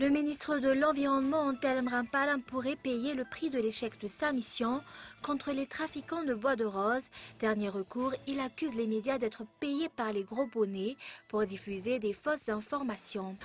Le ministre de l'Environnement, Antelme Ramparan, pourrait payer le prix de l'échec de sa mission contre les trafiquants de bois de rose. Dernier recours, il accuse les médias d'être payés par les gros bonnets pour diffuser des fausses informations.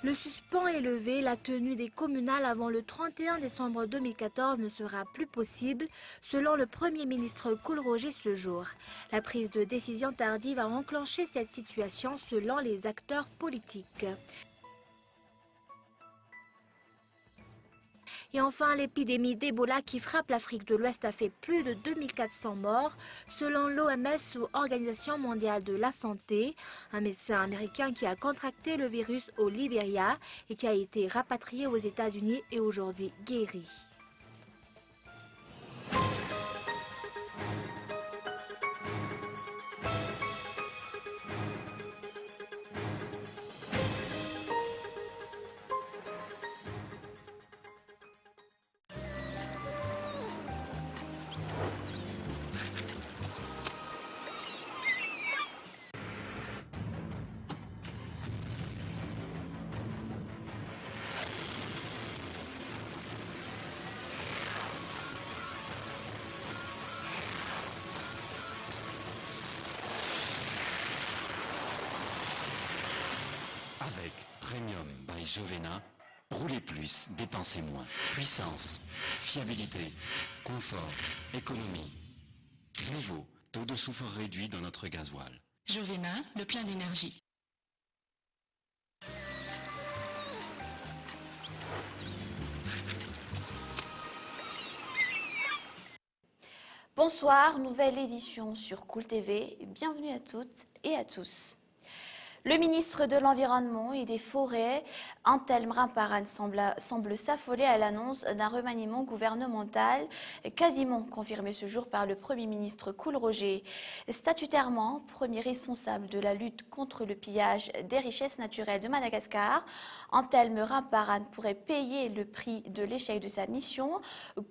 Le suspens est levé, la tenue des communales avant le 31 décembre 2014 ne sera plus possible, selon le Premier ministre Kool Roger ce jour. La prise de décision tardive a enclenché cette situation selon les acteurs politiques. Et enfin, l'épidémie d'Ebola qui frappe l'Afrique de l'Ouest a fait plus de 2400 morts, selon l'OMS ou Organisation mondiale de la santé. Un médecin américain qui a contracté le virus au Libéria et qui a été rapatrié aux États-Unis est aujourd'hui guéri. Avec Premium by Jovena, roulez plus, dépensez moins. Puissance, fiabilité, confort, économie. Nouveau, taux de soufre réduit dans notre gasoil. Jovena, le plein d'énergie. Bonsoir, nouvelle édition sur Kool TV. Bienvenue à toutes et à tous. Le ministre de l'Environnement et des Forêts, Antelme Ramparan, semble s'affoler à l'annonce d'un remaniement gouvernemental quasiment confirmé ce jour par le Premier ministre Kool Roger. Statutairement, premier responsable de la lutte contre le pillage des richesses naturelles de Madagascar, Antelme Ramparan pourrait payer le prix de l'échec de sa mission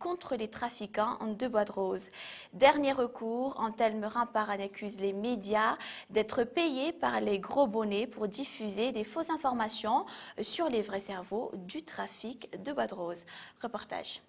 contre les trafiquants de bois de rose. Dernier recours, Antelme Ramparan accuse les médias d'être payés par les gros bonnets pour diffuser des fausses informations sur les vrais cerveaux du trafic de bois de rose. Reportage.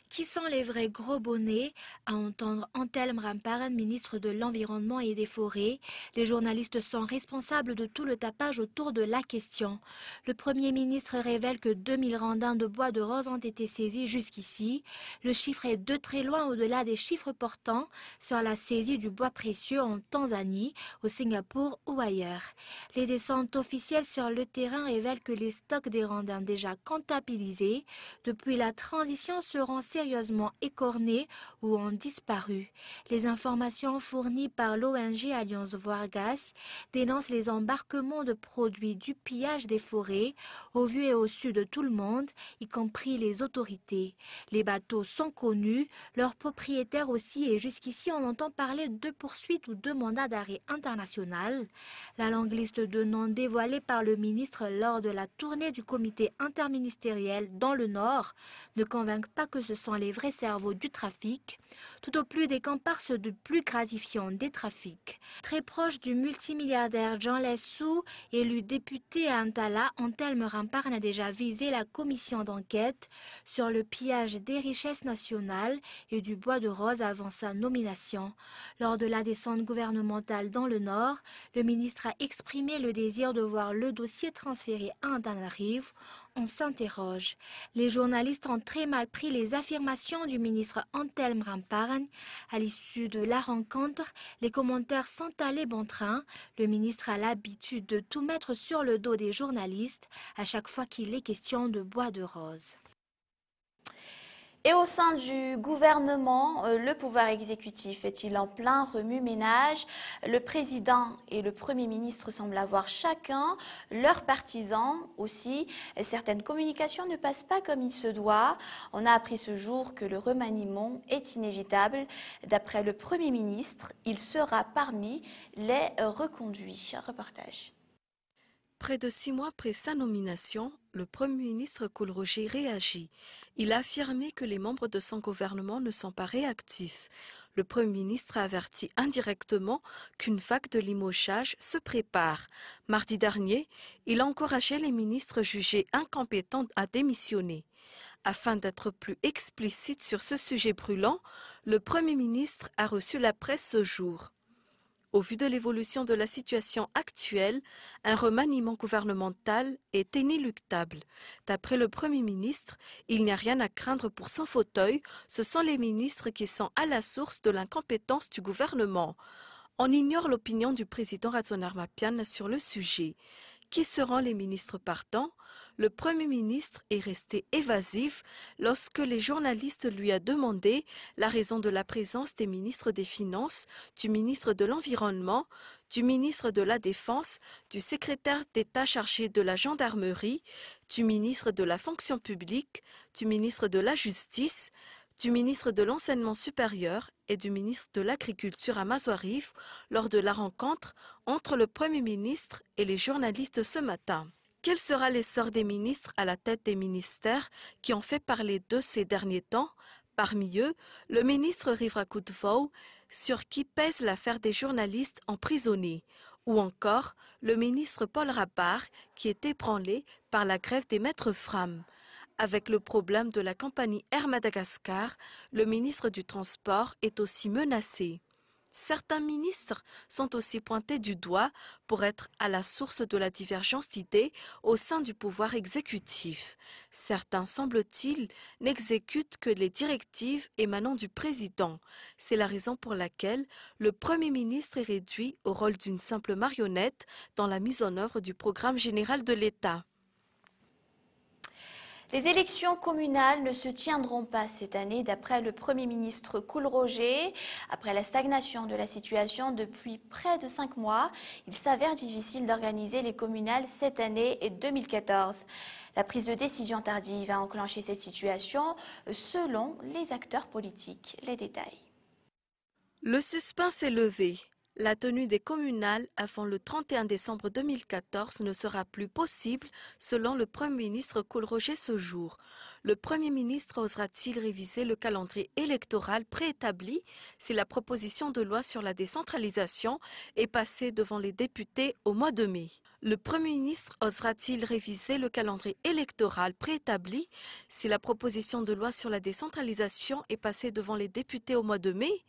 Qui sont les vrais gros bonnets? À entendre Antelme Ramparan, ministre de l'Environnement et des Forêts, les journalistes sont responsables de tout le tapage autour de la question. Le Premier ministre révèle que 2000 randins de bois de rose ont été saisis jusqu'ici. Le chiffre est de très loin au-delà des chiffres portant sur la saisie du bois précieux en Tanzanie, au Singapour ou ailleurs. Les descentes officielles sur le terrain révèlent que les stocks des randins déjà comptabilisés depuis la transition seront sérieusement écornés ou ont disparu. Les informations fournies par l'ONG Alliance Voirgas dénoncent les embarquements de produits du pillage des forêts au vu et au su de tout le monde, y compris les autorités. Les bateaux sont connus, leurs propriétaires aussi, et jusqu'ici on entend parler de poursuites ou de mandats d'arrêt international. La longue liste de noms dévoilée par le ministre lors de la tournée du comité interministériel dans le Nord ne convainc pas que ce sont les vrais cerveaux du trafic, tout au plus des comparses de plus gratifiants des trafics. Très proche du multimilliardaire Jean Lessou, élu député à Antala, Antelme Ramparan a déjà visé la commission d'enquête sur le pillage des richesses nationales et du bois de rose avant sa nomination. Lors de la descente gouvernementale dans le Nord, le ministre a exprimé le désir de voir le dossier transféré à Antananarivo. On s'interroge. Les journalistes ont très mal pris les affirmations du ministre Antelme Ramparan. À l'issue de la rencontre, les commentaires sont allés bon train. Le ministre a l'habitude de tout mettre sur le dos des journalistes à chaque fois qu'il est question de bois de rose. Et au sein du gouvernement, le pouvoir exécutif est-il en plein remue-ménage? Le président et le Premier ministre semblent avoir chacun leurs partisans aussi. Certaines communications ne passent pas comme il se doit. On a appris ce jour que le remaniement est inévitable. D'après le Premier ministre, il sera parmi les reconduits. Reportage. Près de 6 mois après sa nomination, le Premier ministre Koulroché réagit. Il a affirmé que les membres de son gouvernement ne sont pas réactifs. Le Premier ministre a averti indirectement qu'une vague de limogeage se prépare. Mardi dernier, il a encouragé les ministres jugés incompétents à démissionner. Afin d'être plus explicite sur ce sujet brûlant, le Premier ministre a reçu la presse ce jour. Au vu de l'évolution de la situation actuelle, un remaniement gouvernemental est inéluctable. D'après le Premier ministre, il n'y a rien à craindre pour son fauteuil, ce sont les ministres qui sont à la source de l'incompétence du gouvernement. On ignore l'opinion du président Razwan Armapian sur le sujet. Qui seront les ministres partants? Le Premier ministre est resté évasif lorsque les journalistes lui ont demandé la raison de la présence des ministres des Finances, du ministre de l'Environnement, du ministre de la Défense, du secrétaire d'État chargé de la Gendarmerie, du ministre de la Fonction publique, du ministre de la Justice, du ministre de l'Enseignement supérieur et du ministre de l'Agriculture à Mazouarif lors de la rencontre entre le Premier ministre et les journalistes ce matin. Quel sera l'essor des ministres à la tête des ministères qui ont fait parler d'eux ces derniers temps? Parmi eux, le ministre Rivra Koudvou, sur qui pèse l'affaire des journalistes emprisonnés, ou encore le ministre Paul Rabard, qui est ébranlé par la grève des maîtres Fram. Avec le problème de la compagnie Air Madagascar, le ministre du Transport est aussi menacé. Certains ministres sont aussi pointés du doigt pour être à la source de la divergence d'idées au sein du pouvoir exécutif. Certains, semble-t-il, n'exécutent que les directives émanant du président. C'est la raison pour laquelle le Premier ministre est réduit au rôle d'une simple marionnette dans la mise en œuvre du programme général de l'État. Les élections communales ne se tiendront pas cette année, d'après le Premier ministre Koulroché. Après la stagnation de la situation depuis près de 5 mois, il s'avère difficile d'organiser les communales cette année et 2014. La prise de décision tardive a enclenché cette situation selon les acteurs politiques. Les détails. Le suspense est levé. La tenue des communales avant le 31 décembre 2014 ne sera plus possible selon le Premier ministre Koulroché ce jour. Le Premier ministre osera-t-il réviser le calendrier électoral préétabli si la proposition de loi sur la décentralisation est passée devant les députés au mois de mai? Le Premier ministre osera-t-il réviser le calendrier électoral préétabli si la proposition de loi sur la décentralisation est passée devant les députés au mois de mai?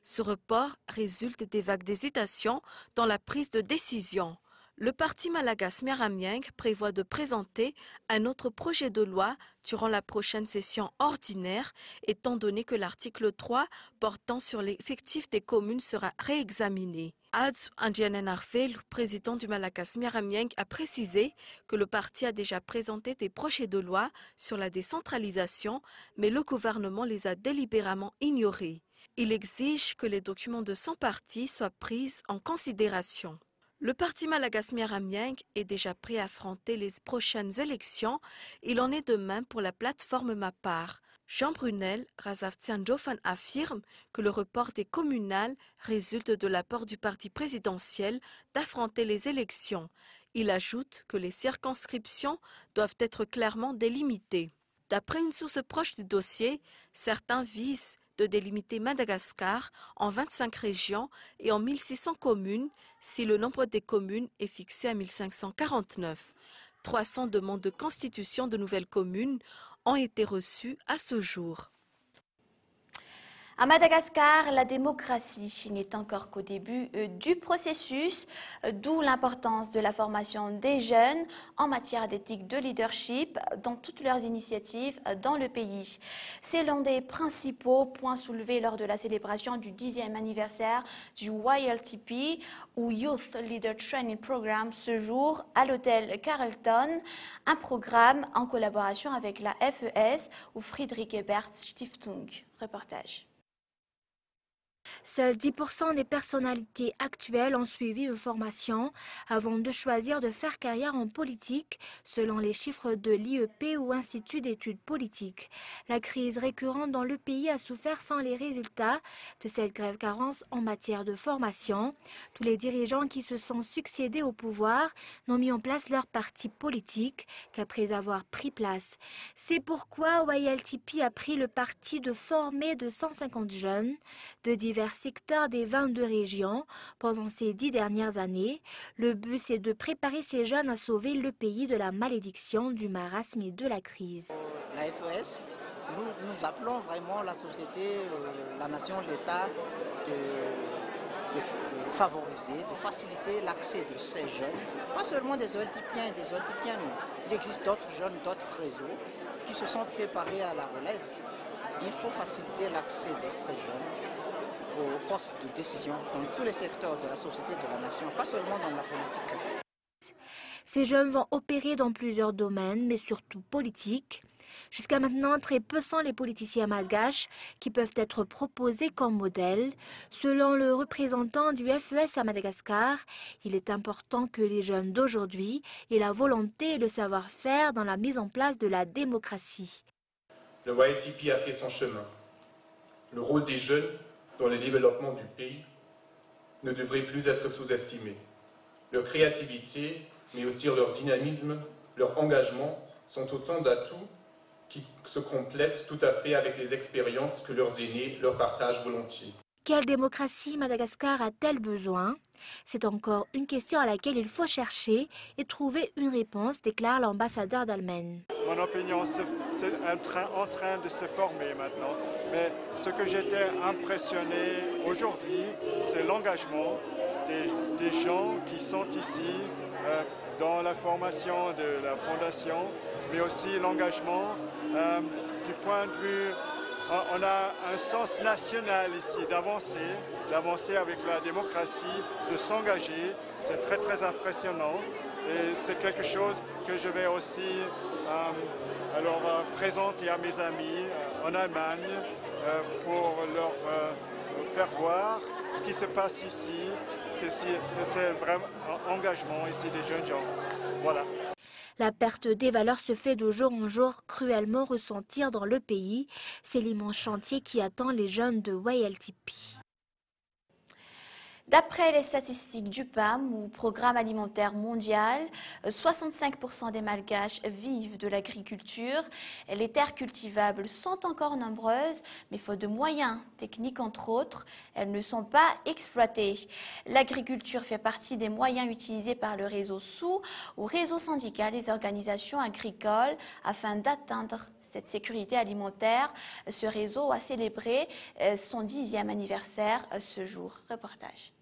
Ce report résulte des vagues d'hésitation dans la prise de décision. Le parti malagas Miaramieng prévoit de présenter un autre projet de loi durant la prochaine session ordinaire, étant donné que l'article 3 portant sur l'effectif des communes sera réexaminé. Adz Andjanen Arfe, le président du malagas Miaramieng, a précisé que le parti a déjà présenté des projets de loi sur la décentralisation, mais le gouvernement les a délibérément ignorés. Il exige que les documents de son parti soient pris en considération. Le parti malagas Miaramieng est déjà prêt à affronter les prochaines élections. Il en est de même pour la plateforme Mapar. Jean Brunel Razavtian-Jofan affirme que le report des communales résulte de l'apport du parti présidentiel d'affronter les élections. Il ajoute que les circonscriptions doivent être clairement délimitées. D'après une source proche du dossier, certains visent de délimiter Madagascar en 25 régions et en 1600 communes si le nombre des communes est fixé à 1549. 300 demandes de constitution de nouvelles communes ont été reçues à ce jour. À Madagascar, la démocratie n'est encore qu'au début du processus, d'où l'importance de la formation des jeunes en matière d'éthique de leadership dans toutes leurs initiatives dans le pays. C'est l'un des principaux points soulevés lors de la célébration du 10e anniversaire du YLTP ou Youth Leader Training Program ce jour à l'hôtel Carlton, un programme en collaboration avec la FES ou Friedrich Ebert Stiftung. Reportage. Seuls 10% des personnalités actuelles ont suivi une formation avant de choisir de faire carrière en politique, selon les chiffres de l'IEP ou Institut d'études politiques. La crise récurrente dans le pays a souffert sans les résultats de cette grève carence en matière de formation. Tous les dirigeants qui se sont succédés au pouvoir n'ont mis en place leur parti politique qu'après avoir pris place. C'est pourquoi YLTP a pris le parti de former 250 jeunes de divers secteurs des 22 régions pendant ces 10 dernières années. Le but, c'est de préparer ces jeunes à sauver le pays de la malédiction, du marasme et de la crise. La FES, nous appelons vraiment la société, la nation, l'État de favoriser, de faciliter l'accès de ces jeunes, pas seulement des OLTPiens et des OLTPiens, il existe d'autres jeunes, d'autres réseaux qui se sont préparés à la relève. Il faut faciliter l'accès de ces jeunes aux postes de décision dans tous les secteurs de la société, de la nation, pas seulement dans la politique. Ces jeunes vont opérer dans plusieurs domaines, mais surtout politiques. Jusqu'à maintenant, très peu sont les politiciens malgaches qui peuvent être proposés comme modèles. Selon le représentant du FES à Madagascar, il est important que les jeunes d'aujourd'hui aient la volonté et le savoir-faire dans la mise en place de la démocratie. Le YLTP a fait son chemin. Le rôle des jeunes dans le développement du pays ne devrait plus être sous-estimé. Leur créativité, mais aussi leur dynamisme, leur engagement sont autant d'atouts qui se complètent tout à fait avec les expériences que leurs aînés leur partagent volontiers. Quelle démocratie Madagascar a-t-elle besoin? C'est encore une question à laquelle il faut chercher et trouver une réponse, déclare l'ambassadeur d'Allemagne. Mon opinion, c'est en train de se former maintenant. Mais ce que j'étais impressionné aujourd'hui, c'est l'engagement des gens qui sont ici dans la formation de la fondation, mais aussi l'engagement du point de vue. On a un sens national ici d'avancer avec la démocratie, de s'engager. C'est très très impressionnant et c'est quelque chose que je vais aussi présenter à mes amis en Allemagne pour leur faire voir ce qui se passe ici, que c'est vraiment un engagement ici des jeunes gens. Voilà. La perte des valeurs se fait de jour en jour cruellement ressentir dans le pays. C'est l'immense chantier qui attend les jeunes de YLTP. D'après les statistiques du PAM, ou Programme alimentaire mondial, 65% des Malgaches vivent de l'agriculture. Les terres cultivables sont encore nombreuses, mais faute de moyens techniques entre autres, elles ne sont pas exploitées. L'agriculture fait partie des moyens utilisés par le réseau SOU, ou réseau syndical des organisations agricoles, afin d'atteindre cette sécurité alimentaire. Ce réseau a célébré son 10e anniversaire ce jour. Reportage.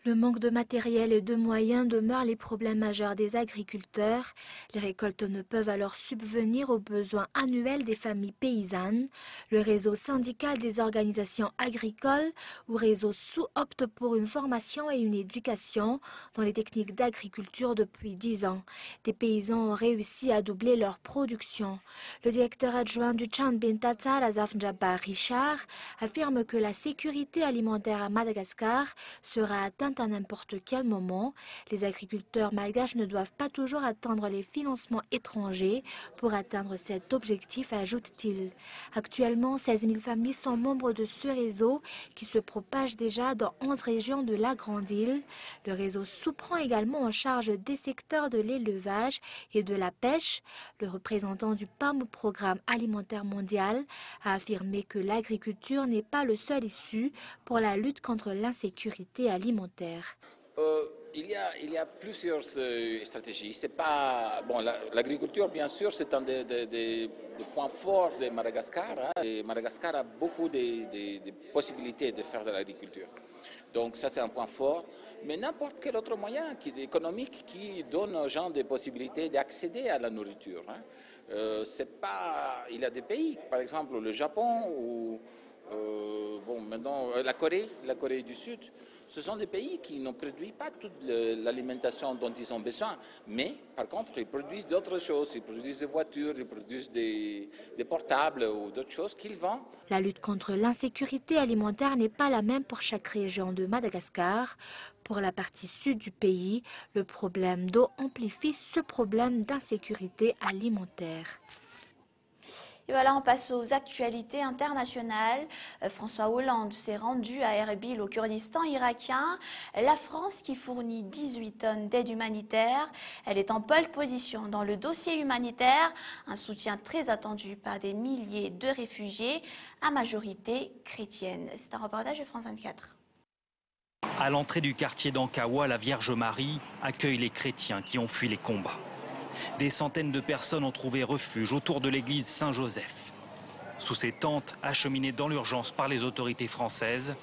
Le manque de matériel et de moyens demeure les problèmes majeurs des agriculteurs. Les récoltes ne peuvent alors subvenir aux besoins annuels des familles paysannes. Le réseau syndical des organisations agricoles ou réseau SOU opte pour une formation et une éducation dans les techniques d'agriculture depuis 10 ans. Des paysans ont réussi à doubler leur production. Le directeur adjoint du Chanbin Tata, Lazaf Njaba Richard, affirme que la sécurité alimentaire à Madagascar sera atteinte à n'importe quel moment. Les agriculteurs malgaches ne doivent pas toujours attendre les financements étrangers pour atteindre cet objectif, ajoute-t-il. Actuellement, 16 000 familles sont membres de ce réseau qui se propage déjà dans 11 régions de la Grande Île. Le réseau SOU prend également en charge des secteurs de l'élevage et de la pêche. Le représentant du PAM, Programme alimentaire mondial, a affirmé que l'agriculture n'est pas le seul issue pour la lutte contre l'insécurité alimentaire. Il y a plusieurs stratégies. C'est pas bon. L'agriculture, bien sûr, c'est un des points forts de Madagascar. Et Madagascar a beaucoup de possibilités de faire de l'agriculture. Donc ça, c'est un point fort. Mais n'importe quel autre moyen économique qui donne aux gens des possibilités d'accéder à la nourriture. Il y a des pays, par exemple le Japon ou maintenant la Corée du Sud, Ce sont des pays qui ne produisent pas toute l'alimentation dont ils ont besoin, mais par contre, ils produisent d'autres choses. Ils produisent des voitures, ils produisent des portables ou d'autres choses qu'ils vendent. La lutte contre l'insécurité alimentaire n'est pas la même pour chaque région de Madagascar. Pour la partie sud du pays, le problème d'eau amplifie ce problème d'insécurité alimentaire. Et voilà, on passe aux actualités internationales. François Hollande s'est rendu à Erbil, au Kurdistan irakien. La France qui fournit 18 tonnes d'aide humanitaire. Elle est en pole position dans le dossier humanitaire. Un soutien très attendu par des milliers de réfugiés, à majorité chrétienne. C'est un reportage de France 24. À l'entrée du quartier d'Ankawa, la Vierge Marie accueille les chrétiens qui ont fui les combats. Des centaines de personnes ont trouvé refuge autour de l'église Saint-Joseph. Sous ces tentes acheminées dans l'urgence par les autorités françaises,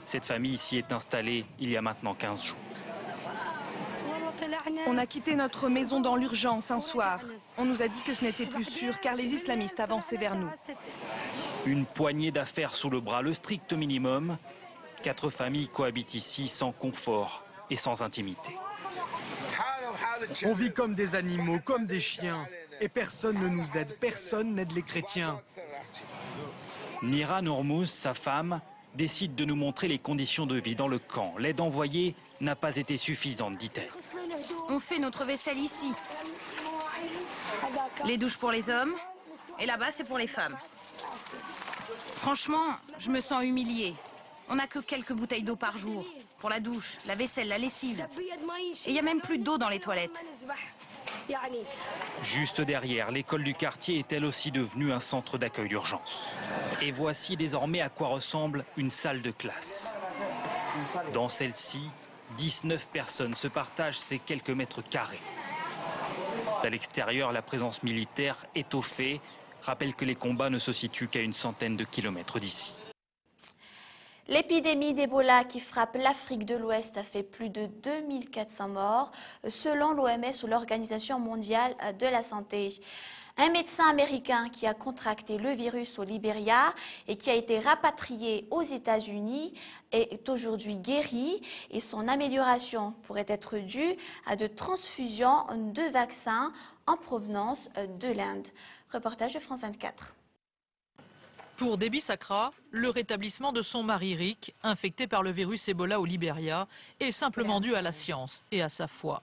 cette famille s'y est installée il y a maintenant 15 jours. On a quitté notre maison dans l'urgence un soir. On nous a dit que ce n'était plus sûr car les islamistes avançaient vers nous. Une poignée d'affaires sous le bras, le strict minimum. 4 familles cohabitent ici sans confort et sans intimité. On vit comme des animaux, comme des chiens. Et personne ne nous aide, personne n'aide les chrétiens. Nira Nourmouz, sa femme, décide de nous montrer les conditions de vie dans le camp. L'aide envoyée n'a pas été suffisante, dit-elle. On fait notre vaisselle ici. Les douches pour les hommes, et là-bas c'est pour les femmes. Franchement, je me sens humiliée. On n'a que quelques bouteilles d'eau par jour. Pour la douche, la vaisselle, la lessive. Et il n'y a même plus d'eau dans les toilettes. Juste derrière, l'école du quartier est elle aussi devenue un centre d'accueil d'urgence. Et voici désormais à quoi ressemble une salle de classe. Dans celle-ci, 19 personnes se partagent ces quelques mètres carrés. À l'extérieur, la présence militaire étoffée rappelle que les combats ne se situent qu'à une centaine de kilomètres d'ici. L'épidémie d'Ebola qui frappe l'Afrique de l'Ouest a fait plus de 2400 morts, selon l'OMS ou l'Organisation mondiale de la santé. Un médecin américain qui a contracté le virus au Libéria et qui a été rapatrié aux États-Unis est aujourd'hui guéri et son amélioration pourrait être due à de transfusions de vaccins en provenance de l'Inde. Reportage de France 24. Pour Debbie Sacra, le rétablissement de son mari Rick, infecté par le virus Ebola au Libéria, est simplement dû à la science et à sa foi.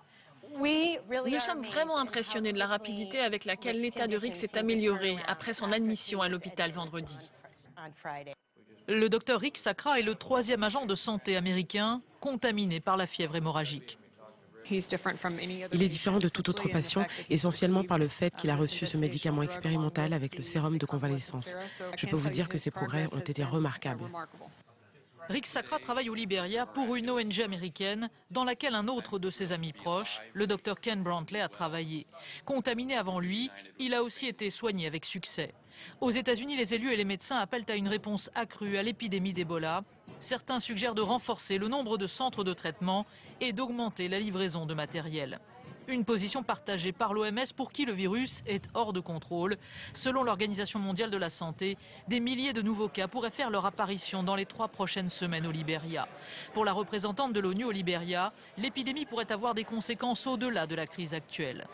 Nous sommes vraiment impressionnés de la rapidité avec laquelle l'état de Rick s'est amélioré après son admission à l'hôpital vendredi. Le docteur Rick Sacra est le 3e agent de santé américain contaminé par la fièvre hémorragique. Il est différent de tout autre patient, essentiellement par le fait qu'il a reçu ce médicament expérimental avec le sérum de convalescence. Je peux vous dire que ses progrès ont été remarquables. Rick Sacra travaille au Libéria pour une ONG américaine dans laquelle un autre de ses amis proches, le docteur Ken Brantley, a travaillé. Contaminé avant lui, il a aussi été soigné avec succès. Aux États-Unis, les élus et les médecins appellent à une réponse accrue à l'épidémie d'Ebola. Certains suggèrent de renforcer le nombre de centres de traitement et d'augmenter la livraison de matériel. Une position partagée par l'OMS pour qui le virus est hors de contrôle. Selon l'Organisation mondiale de la santé, des milliers de nouveaux cas pourraient faire leur apparition dans les 3 prochaines semaines au Libéria. Pour la représentante de l'ONU au Libéria, l'épidémie pourrait avoir des conséquences au-delà de la crise actuelle.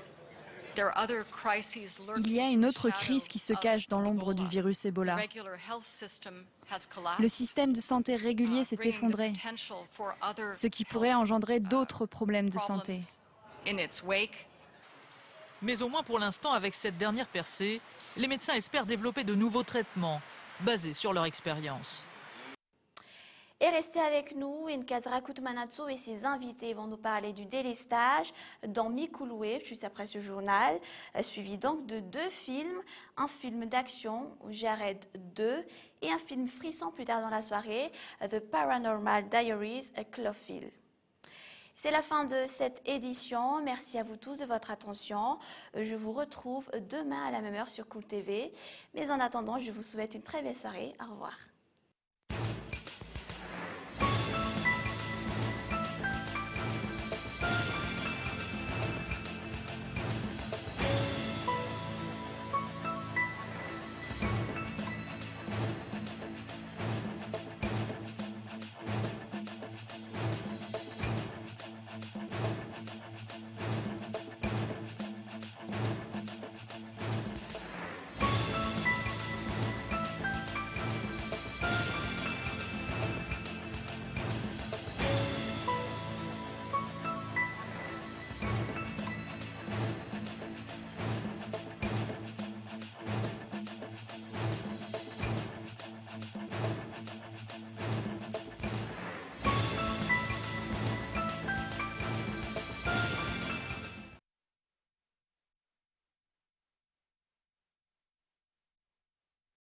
Il y a une autre crise qui se cache dans l'ombre du virus Ebola. Le système de santé régulier s'est effondré, ce qui pourrait engendrer d'autres problèmes de santé. Mais au moins pour l'instant, avec cette dernière percée, les médecins espèrent développer de nouveaux traitements basés sur leur expérience. Et restez avec nous, Nkazra Koutmanatso et ses invités vont nous parler du délestage dans Mikouloué, juste après ce journal, suivi donc de 2 films, un film d'action, Jared 2, et un film frisson plus tard dans la soirée, The Paranormal Diaries, Cloverfield. C'est la fin de cette édition. Merci à vous tous de votre attention. Je vous retrouve demain à la même heure sur Cool TV. Mais en attendant, je vous souhaite une très belle soirée. Au revoir.